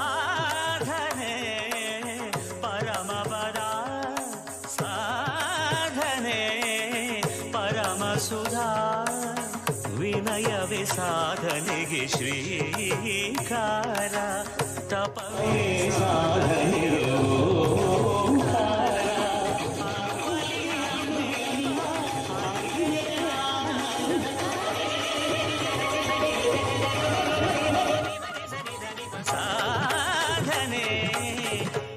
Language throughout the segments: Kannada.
ಸಾಧನೆ ಪರಮಪದ ಸಾಧನೆ ಪರಮಸುಧಾ ವಿನಯವೇ ಸಾಧನೆಗೆ ಶ್ರೀಕಾರ ತಪವೇ ಸಾಧನೆಯೋ ಸಾಧನೆ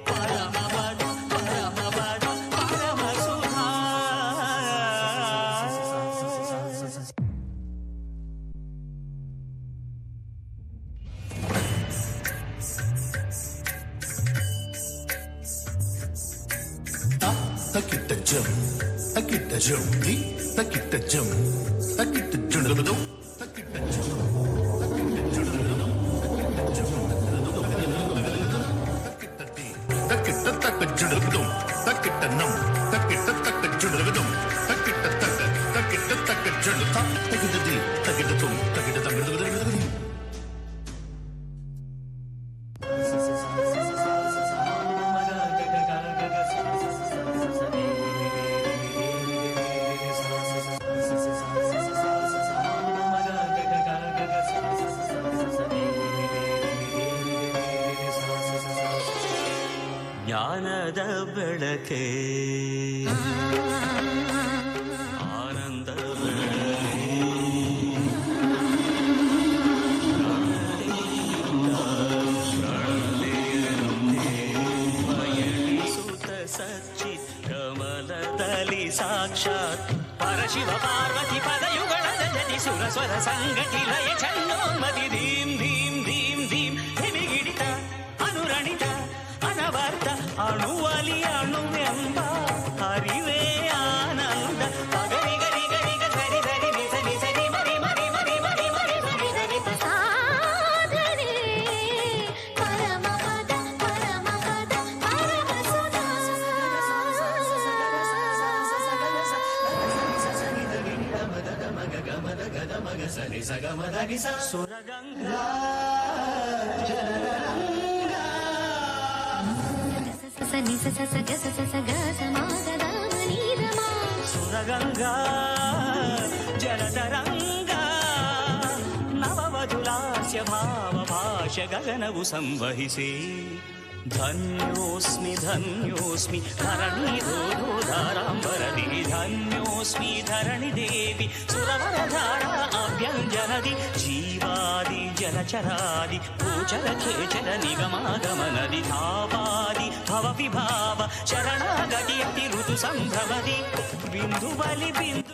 paramapada paramapada ಪರಮಸುಧಾ Takita jum, takita jum, takita jum, takita jum, takita jum, takita takka jum, takita nam, takita takka jum, takita takka jum, takita di, takita tum, takita tam. ಜ್ಞಾನದ ಬೆಳಕೆ ಆನಂದ ಸುತ ಸಚ್ಚಿತ್ ಕಮಲದಲ್ಲಿ ಸಾಕ್ಷಾತ್ ಪರಶಿವ ಪಾರ್ವತಿ ಪದಯುಗಳದ ಜತಿ ಸುರಸ್ವರ ಸಂಗತಿ ಲಯ ಚನ್ನೋನ್ಮತಿ ಧೀಂ ಧೀಂ ಧೀಂ ಧೀಂ ಹಿಮಿಗಿಡಿತ ಅನುರಣಿತ ಅನವರ್ತ ಅಣುವಲಿ ಅಣುವೆಂಬ ಹರಿವೇ ಆನಂದ ಪಗರಿ ಗರಿ ಗರಿ ಗರಿ ಗರಿ ನಿಸರಿ ಸರಿ ಮರಿ ಮರಿ ಮರಿ ಮರಿ ಮರಿ ಮರಿ ಮರಿ ಸಾಧನೆ ಪರಮಪದ ಪರಮಪದ ಪರಮಸುಧಾ ಸುರಗಂಗಾ ಸನಿ ಸ ಸ ಸ ಗ ಸ ಸ ಸ ಗ ಸ ಮ ಗ ದ ಮ ನೀ ದ ಮ ಸುರಗಂಗಾ ಜಲತರಂಗಾ ನವವಧುಲಾಸ್ಯ ಭಾವ ಭಾಷ ಗಗನವು ಸಂವಹಿಸಿ ಧನ್ಯೋಸ್ಮಿ ಧನ್ಯೋಸ್ಮಿ ಧರಣಿ ಧಾರಾಂಬರದಿ ಧನ್ಯೋಸ್ಮಿ ಧರಣಿ ದೇವಿ ಸುರವರಧಾರ ಅಭ್ಯಂಜನದಿ ಜೀವಾದಿ ಜಲಚರಾದಿ ಗೋಚರ ಖೇಚರ ನಿಗಮಾಗಮನದಿ ಭಾವಾದಿ ಭವ ವಿಭಾವ ಶರಣಾಗತಿಯತಿ ಋತು ಸಂಭವದಿ ಬಿಂದು ಬಲಿ ಬಿಂದು